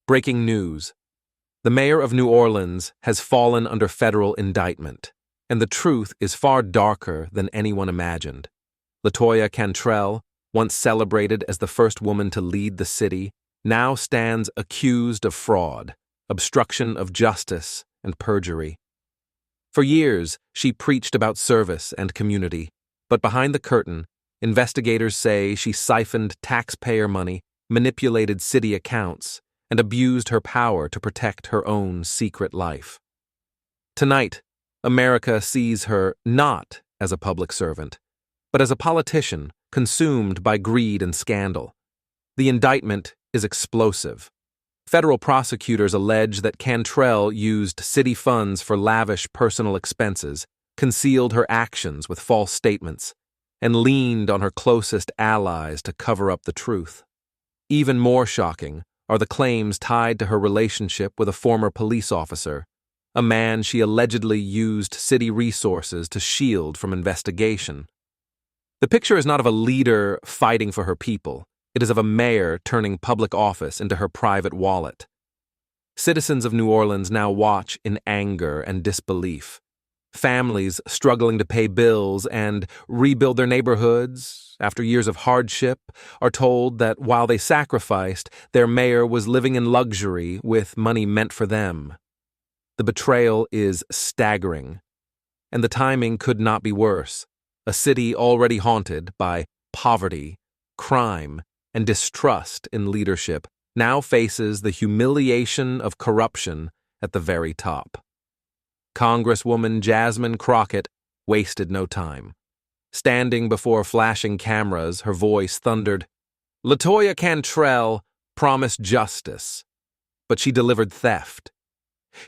Breaking news. The mayor of New Orleans has fallen under federal indictment, and the truth is far darker than anyone imagined. LaToya Cantrell, once celebrated as the first woman to lead the city, now stands accused of fraud, obstruction of justice, and perjury. For years, she preached about service and community, but behind the curtain, investigators say she siphoned taxpayer money, manipulated city accounts, and abused her power to protect her own secret life. Tonight, America sees her not as a public servant, but as a politician consumed by greed and scandal. The indictment is explosive. Federal prosecutors allege that Cantrell used city funds for lavish personal expenses, concealed her actions with false statements, and leaned on her closest allies to cover up the truth. Even more shocking are the claims tied to her relationship with a former police officer, a man she allegedly used city resources to shield from investigation. The picture is not of a leader fighting for her people. It is of a mayor turning public office into her private wallet. Citizens of New Orleans now watch in anger and disbelief. Families struggling to pay bills and rebuild their neighborhoods after years of hardship are told that while they sacrificed, their mayor was living in luxury with money meant for them. The betrayal is staggering, and the timing could not be worse. A city already haunted by poverty, crime, and distrust in leadership now faces the humiliation of corruption at the very top. Congresswoman Jasmine Crockett wasted no time. Standing before flashing cameras, her voice thundered, "LaToya Cantrell promised justice, but she delivered theft.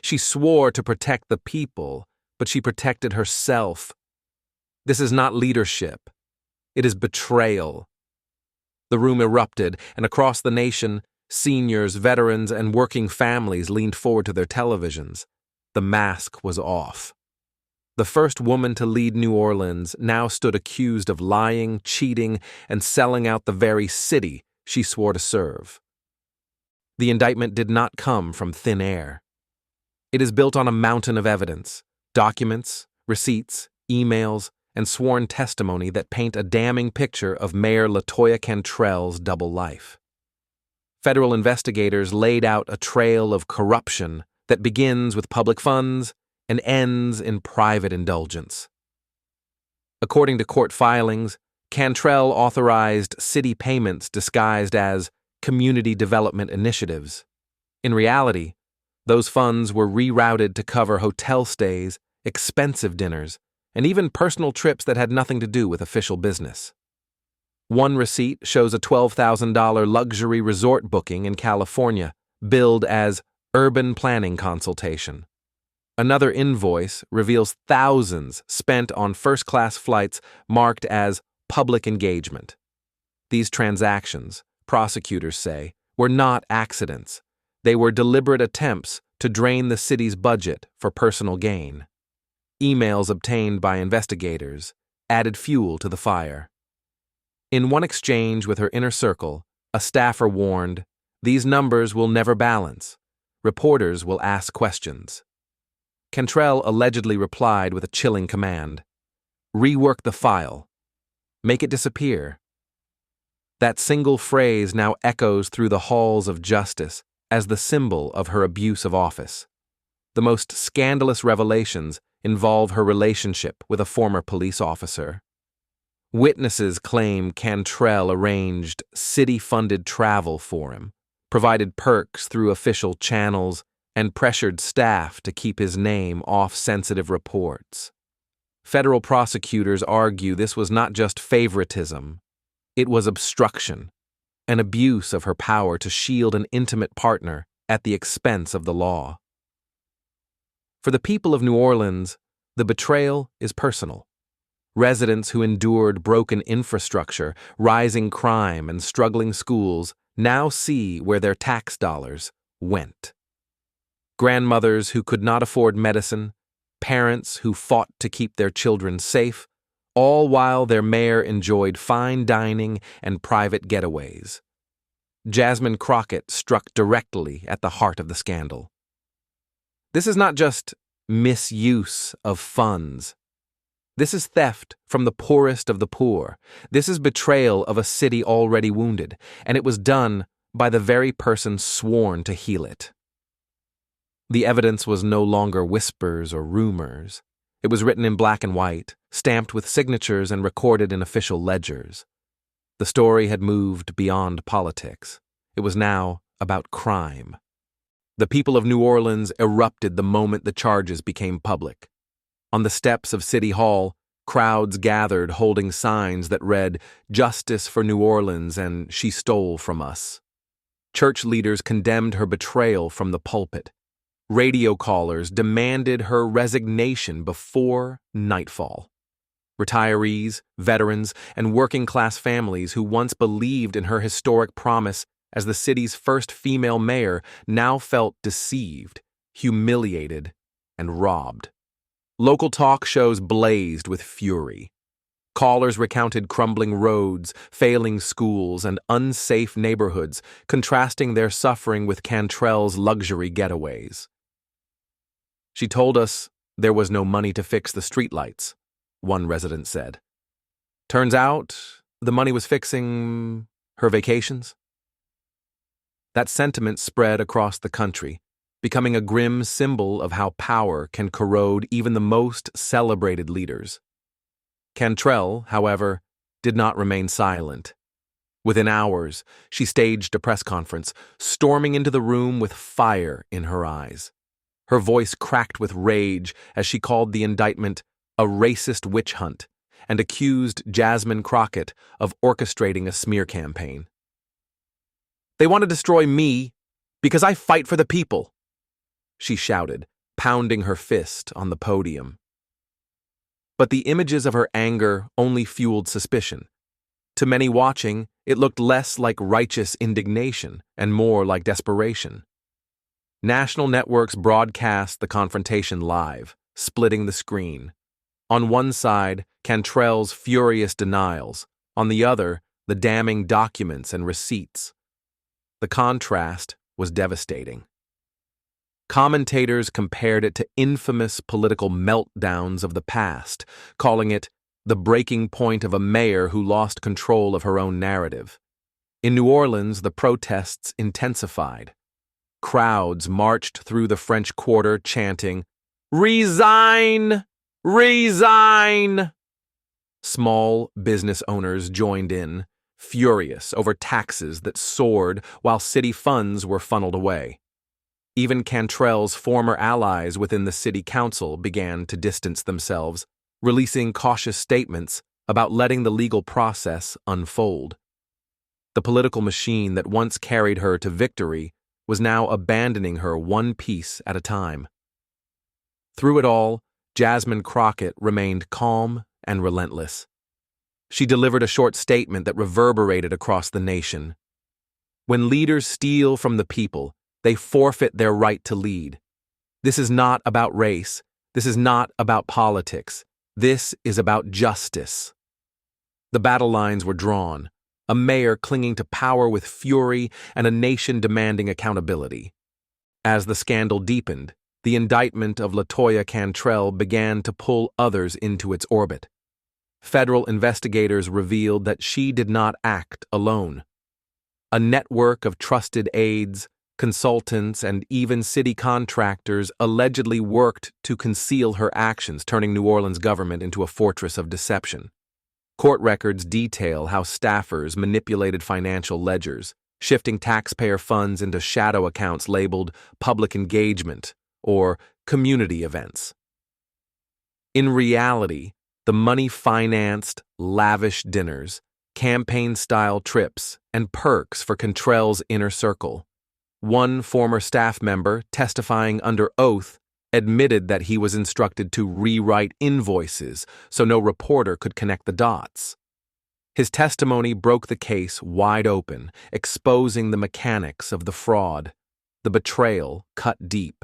She swore to protect the people, but she protected herself. This is not leadership. It is betrayal." The room erupted, and across the nation, seniors, veterans, and working families leaned forward to their televisions. The mask was off. The first woman to lead New Orleans now stood accused of lying, cheating, and selling out the very city she swore to serve. The indictment did not come from thin air. It is built on a mountain of evidence, documents, receipts, emails, and sworn testimony that paint a damning picture of Mayor LaToya Cantrell's double life. Federal investigators laid out a trail of corruption that begins with public funds and ends in private indulgence. According to court filings, Cantrell authorized city payments disguised as community development initiatives. In reality, those funds were rerouted to cover hotel stays, expensive dinners, and even personal trips that had nothing to do with official business. One receipt shows a $12,000 luxury resort booking in California, billed as urban planning consultation. Another invoice reveals thousands spent on first-class flights marked as public engagement. These transactions, prosecutors say, were not accidents. They were deliberate attempts to drain the city's budget for personal gain. Emails obtained by investigators added fuel to the fire. In one exchange with her inner circle, a staffer warned, "These numbers will never balance. Reporters will ask questions." Cantrell allegedly replied with a chilling command, "Rework the file. Make it disappear." That single phrase now echoes through the halls of justice as the symbol of her abuse of office. The most scandalous revelations involve her relationship with a former police officer. Witnesses claim Cantrell arranged city-funded travel for him, provided perks through official channels, and pressured staff to keep his name off sensitive reports. Federal prosecutors argue this was not just favoritism, it was obstruction, an abuse of her power to shield an intimate partner at the expense of the law. For the people of New Orleans, the betrayal is personal. Residents who endured broken infrastructure, rising crime, and struggling schools now see where their tax dollars went. Grandmothers who could not afford medicine, parents who fought to keep their children safe, all while their mayor enjoyed fine dining and private getaways. JasmineCrockett struck directly at the heart of the scandal. This is not just misuse of funds. This is theft from the poorest of the poor. This is betrayal of a city already wounded, and it was done by the very person sworn to heal it. The evidence was no longer whispers or rumors. It was written in black and white, stamped with signatures and recorded in official ledgers. The story had moved beyond politics. It was now about crime. The people of New Orleans erupted the moment the charges became public. On the steps of City Hall, crowds gathered holding signs that read, "Justice for New Orleans" and "She stole from us." Church leaders condemned her betrayal from the pulpit. Radio callers demanded her resignation before nightfall. Retirees, veterans, and working-class families who once believed in her historic promise as the city's first female mayor now felt deceived, humiliated, and robbed. Local talk shows blazed with fury. Callers recounted crumbling roads, failing schools, and unsafe neighborhoods, contrasting their suffering with Cantrell's luxury getaways. "She told us there was no money to fix the streetlights," one resident said. "Turns out the money was fixing her vacations." That sentiment spread across the country, becoming a grim symbol of how power can corrode even the most celebrated leaders. Cantrell, however, did not remain silent. Within hours, she staged a press conference, storming into the room with fire in her eyes. Her voice cracked with rage as she called the indictment a racist witch hunt and accused JasmineCrockett of orchestrating a smear campaign. "They want to destroy me because I fight for the people," she shouted, pounding her fist on the podium. But the images of her anger only fueled suspicion. To many watching, it looked less like righteous indignation and more like desperation. National networks broadcast the confrontation live, splitting the screen. On one side, Cantrell's furious denials. On the other, the damning documents and receipts. The contrast was devastating. Commentators compared it to infamous political meltdowns of the past, calling it the breaking point of a mayor who lost control of her own narrative. In New Orleans, the protests intensified. Crowds marched through the French Quarter chanting, "Resign! Resign!" Small business owners joined in, furious over taxes that soared while city funds were funneled away. Even Cantrell's former allies within the city council began to distance themselves, releasing cautious statements about letting the legal process unfold. The political machine that once carried her to victory was now abandoning her one piece at a time. Through it all, JasmineCrockett remained calm and relentless. She delivered a short statement that reverberated across the nation. "When leaders steal from the people, they forfeit their right to lead. This is not about race. This is not about politics. This is about justice." The battle lines were drawn, a mayor clinging to power with fury and a nation demanding accountability. As the scandal deepened, the indictment of LaToya Cantrell began to pull others into its orbit. Federal investigators revealed that she did not act alone. A network of trusted aides, consultants, and even city contractors allegedly worked to conceal her actions, turning New Orleans government into a fortress of deception. Court records detail how staffers manipulated financial ledgers, shifting taxpayer funds into shadow accounts labeled public engagement or community events. In reality, the money financed lavish dinners, campaign-style trips, and perks for Cantrell's inner circle. One former staff member, testifying under oath, admitted that he was instructed to rewrite invoices so no reporter could connect the dots. His testimony broke the case wide open, exposing the mechanics of the fraud. The betrayal cut deep.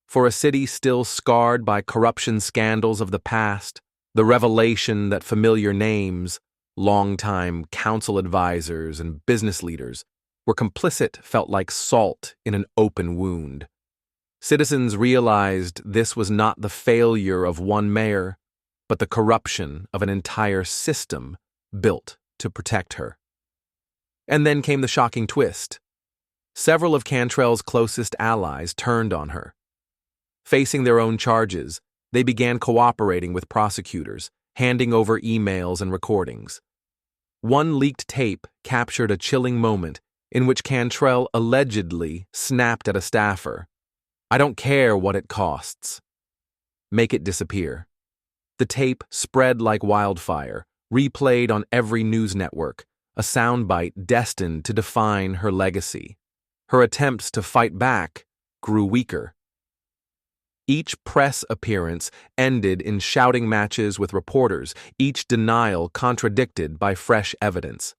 For a city still scarred by corruption scandals of the past, the revelation that familiar names, longtime council advisors and business leaders, were complicit felt like salt in an open wound. Citizens realized this was not the failure of one mayor, but the corruption of an entire system built to protect her. And then came the shocking twist. Several of Cantrell's closest allies turned on her. Facing their own charges, they began cooperating with prosecutors, handing over emails and recordings. One leaked tape captured a chilling moment in which Cantrell allegedly snapped at a staffer, "I don't care what it costs. Make it disappear." The tape spread like wildfire, replayed on every news network, a soundbite destined to define her legacy. Her attempts to fight back grew weaker. Each press appearance ended in shouting matches with reporters, each denial contradicted by fresh evidence.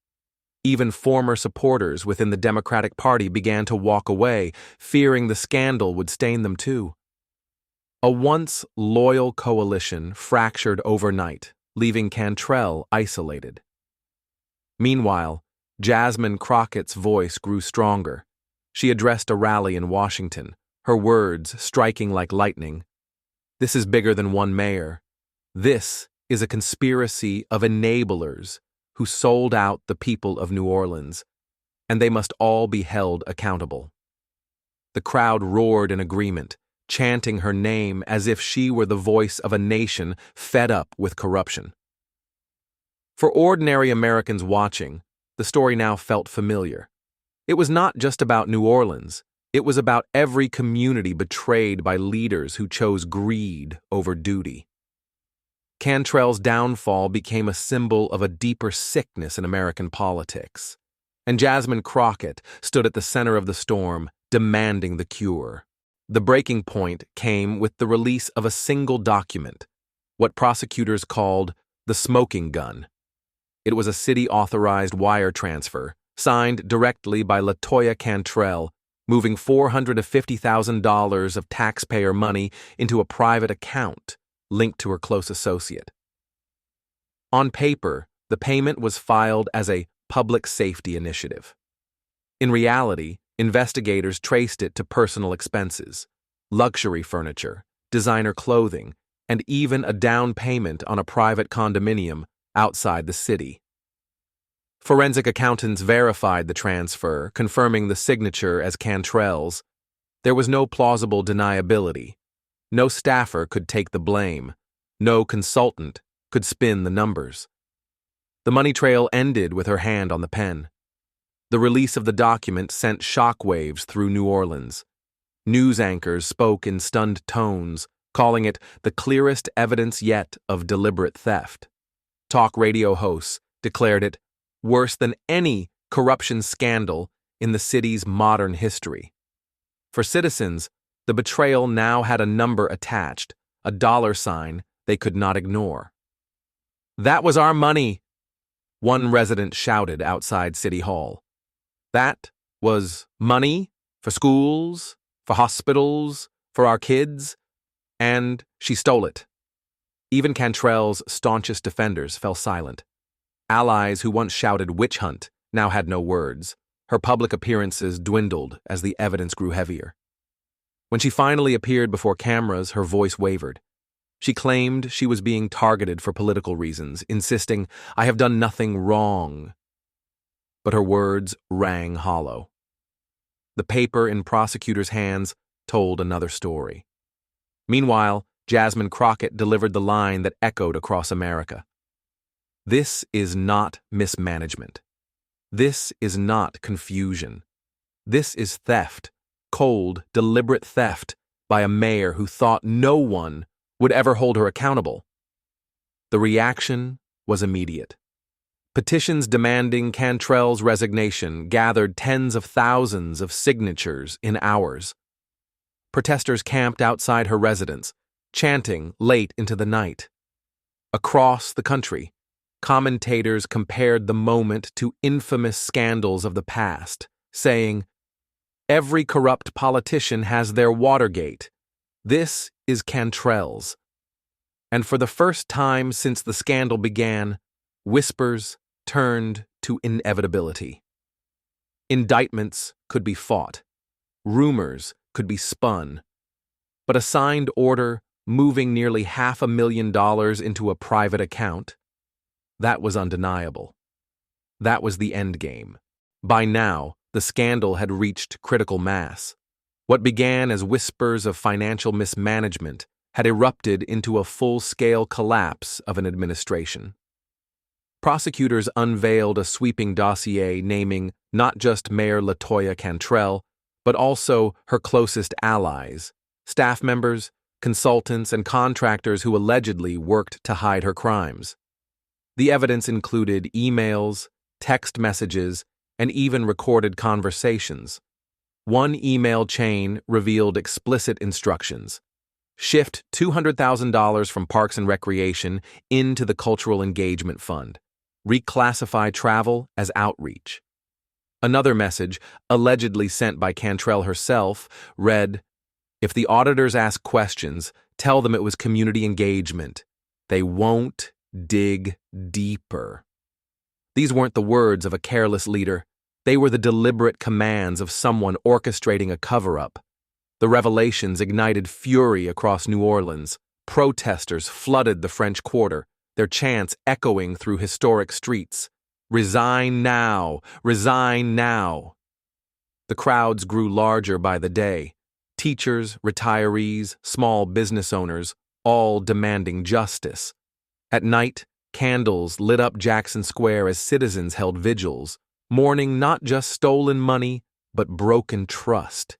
Even former supporters within the Democratic Party began to walk away, fearing the scandal would stain them too. A once loyal coalition fractured overnight, leaving Cantrell isolated. Meanwhile, JasmineCrockett's voice grew stronger. She addressed a rally in Washington, her words striking like lightning. "This is bigger than one mayor. This is a conspiracy of enablers who sold out the people of New Orleans, and they must all be held accountable." The crowd roared in agreement, chanting her name as if she were the voice of a nation fed up with corruption. For ordinary Americans watching, the story now felt familiar. It was not just about New Orleans. It was about every community betrayed by leaders who chose greed over duty. Cantrell's downfall became a symbol of a deeper sickness in American politics, and JasmineCrockett stood at the center of the storm, demanding the cure. The breaking point came with the release of a single document, what prosecutors called the smoking gun. It was a city-authorized wire transfer, signed directly by LaToya Cantrell, moving $450,000 of taxpayer money into a private account linked to her close associate. On paper, the payment was filed as a public safety initiative. In reality, investigators traced it to personal expenses, luxury furniture, designer clothing, and even a down payment on a private condominium outside the city. Forensic accountants verified the transfer, confirming the signature as Cantrell's. There was no plausible deniability. No staffer could take the blame. No consultant could spin the numbers. The money trail ended with her hand on the pen. The release of the document sent shockwaves through New Orleans. News anchors spoke in stunned tones, calling it the clearest evidence yet of deliberate theft. Talk radio hosts declared it worse than any corruption scandal in the city's modern history. For citizens, the betrayal now had a number attached, a dollar sign they could not ignore. "That was our money," one resident shouted outside City Hall. "That was money for schools, for hospitals, for our kids, and she stole it." Even Cantrell's staunchest defenders fell silent. Allies who once shouted "witch hunt" now had no words. Her public appearances dwindled as the evidence grew heavier. When she finally appeared before cameras, her voice wavered. She claimed she was being targeted for political reasons, insisting, "I have done nothing wrong." But her words rang hollow. The paper in prosecutors' hands told another story. Meanwhile, JasmineCrockett delivered the line that echoed across America. "This is not mismanagement. This is not confusion. This is theft. Cold, deliberate theft by a mayor who thought no one would ever hold her accountable." The reaction was immediate. Petitions demanding Cantrell's resignation gathered tens of thousands of signatures in hours. Protesters camped outside her residence, chanting late into the night. Across the country, commentators compared the moment to infamous scandals of the past, saying, "Every corrupt politician has their Watergate. This is Cantrell's." And for the first time since the scandal began, whispers turned to inevitability. Indictments could be fought. Rumors could be spun. But a signed order moving nearly $500,000 into a private account, that was undeniable. That was the endgame. By now, the scandal had reached critical mass. What began as whispers of financial mismanagement had erupted into a full-scale collapse of an administration. Prosecutors unveiled a sweeping dossier naming not just Mayor LaToya Cantrell, but also her closest allies, staff members, consultants, and contractors who allegedly worked to hide her crimes. The evidence included emails, text messages, and even recorded conversations. One email chain revealed explicit instructions: shift $200,000 from Parks and Recreation into the Cultural Engagement Fund. Reclassify travel as outreach. Another message, allegedly sent by Cantrell herself, read, "If the auditors ask questions, tell them it was community engagement. They won't dig deeper." These weren't the words of a careless leader. They were the deliberate commands of someone orchestrating a cover-up. The revelations ignited fury across New Orleans. Protesters flooded the French Quarter, their chants echoing through historic streets. "Resign now! Resign now!" The crowds grew larger by the day. Teachers, retirees, small business owners, all demanding justice. At night, candles lit up Jackson Square as citizens held vigils, mourning not just stolen money, but broken trust.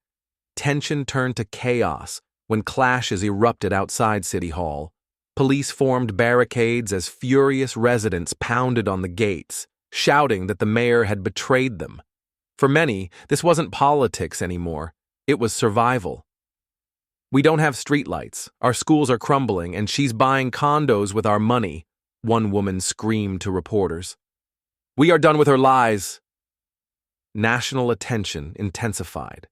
Tension turned to chaos when clashes erupted outside City Hall. Police formed barricades as furious residents pounded on the gates, shouting that the mayor had betrayed them. For many, this wasn't politics anymore. It was survival. "We don't have streetlights, our schools are crumbling, and she's buying condos with our money," one woman screamed to reporters. "We are done with her lies." National attention intensified.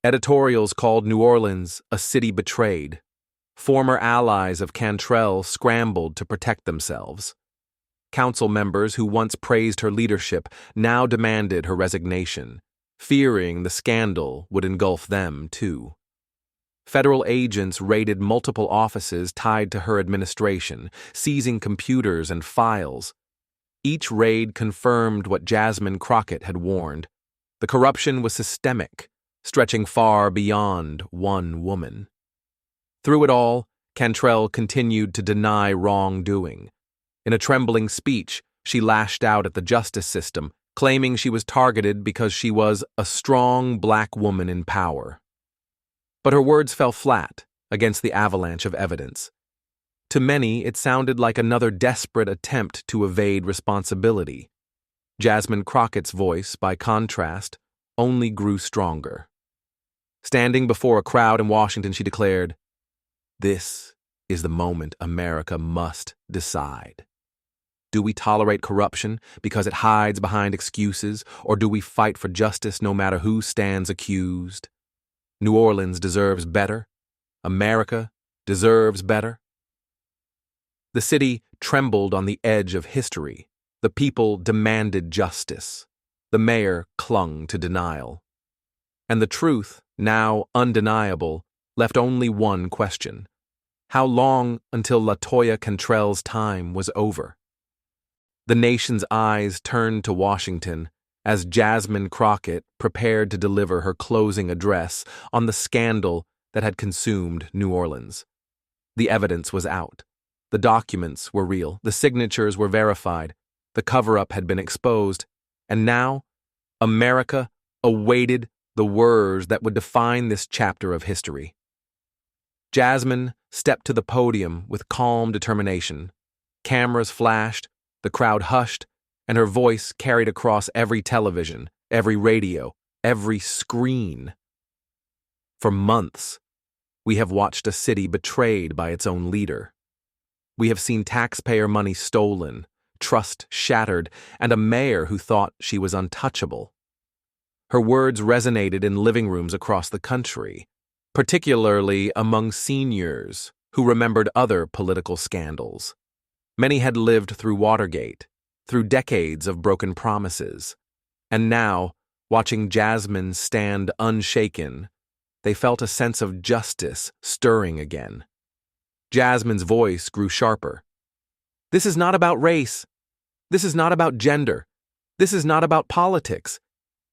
Editorials called New Orleans a city betrayed. Former allies of Cantrell scrambled to protect themselves. Council members who once praised her leadership now demanded her resignation, fearing the scandal would engulf them too. Federal agents raided multiple offices tied to her administration, seizing computers and files. Each raid confirmed what JasmineCrockett had warned. The corruption was systemic, stretching far beyond one woman. Through it all, Cantrell continued to deny wrongdoing. In a trembling speech, she lashed out at the justice system, claiming she was targeted because she was a strong black woman in power. But her words fell flat against the avalanche of evidence. To many, it sounded like another desperate attempt to evade responsibility. JasmineCrockett's voice, by contrast, only grew stronger. Standing before a crowd in Washington, she declared, "This is the moment America must decide. Do we tolerate corruption because it hides behind excuses, or do we fight for justice no matter who stands accused? New Orleans deserves better. America deserves better." The city trembled on the edge of history. The people demanded justice. The mayor clung to denial. And the truth, now undeniable, left only one question: how long until LaToya Cantrell's time was over? The nation's eyes turned to Washington as JasmineCrockett prepared to deliver her closing address on the scandal that had consumed New Orleans. The evidence was out. The documents were real. The signatures were verified. The cover-up had been exposed. And now, America awaited the words that would define this chapter of history. Jasmine stepped to the podium with calm determination. Cameras flashed, the crowd hushed, and her voice carried across every television, every radio, every screen. For months, we have watched a city betrayed by its own leader. We have seen taxpayer money stolen, trust shattered, and a mayor who thought she was untouchable. Her words resonated in living rooms across the country, particularly among seniors who remembered other political scandals. Many had lived through Watergate, through decades of broken promises, and now Watching Jasmine stand unshaken, they felt a sense of justice stirring again. Jasmine's voice grew sharper. This is not about race. This is not about gender. This is not about politics.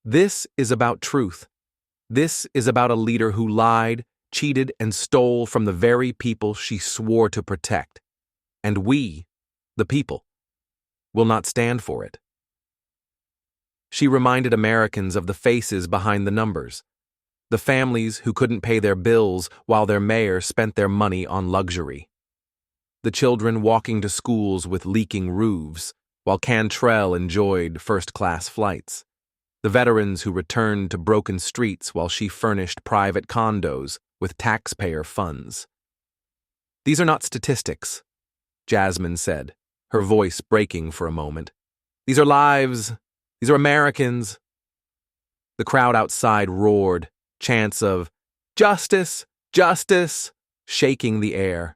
This is about truth. This is about a leader who lied, cheated, and stole from the very people she swore to protect. And we, the people, will not stand for it. She reminded Americans of the faces behind the numbers, the families who couldn't pay their bills while their mayor spent their money on luxury, the children walking to schools with leaking roofs while Cantrell enjoyed first-class flights, the veterans who returned to broken streets while she furnished private condos with taxpayer funds. These are not statistics, Jasmine said, her voice breaking for a moment. These are lives. These are Americans. The crowd outside roared, chants of, "Justice! Justice!" shaking the air.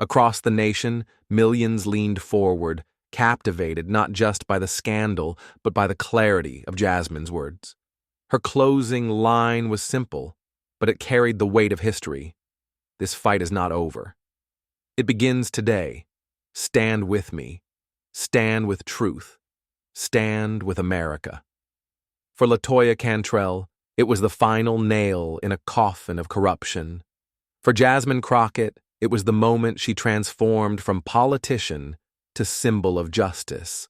Across the nation, millions leaned forward, captivated not just by the scandal, but by the clarity of Jasmine's words. Her closing line was simple, but it carried the weight of history. This fight is not over. It begins today. Stand with me. Stand with truth. Stand with America. For LaToya Cantrell, it was the final nail in a coffin of corruption. For JasmineCrockett, it was the moment she transformed from politician to symbol of justice.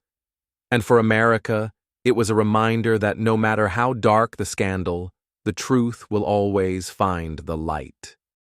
And for America, it was a reminder that no matter how dark the scandal, the truth will always find the light.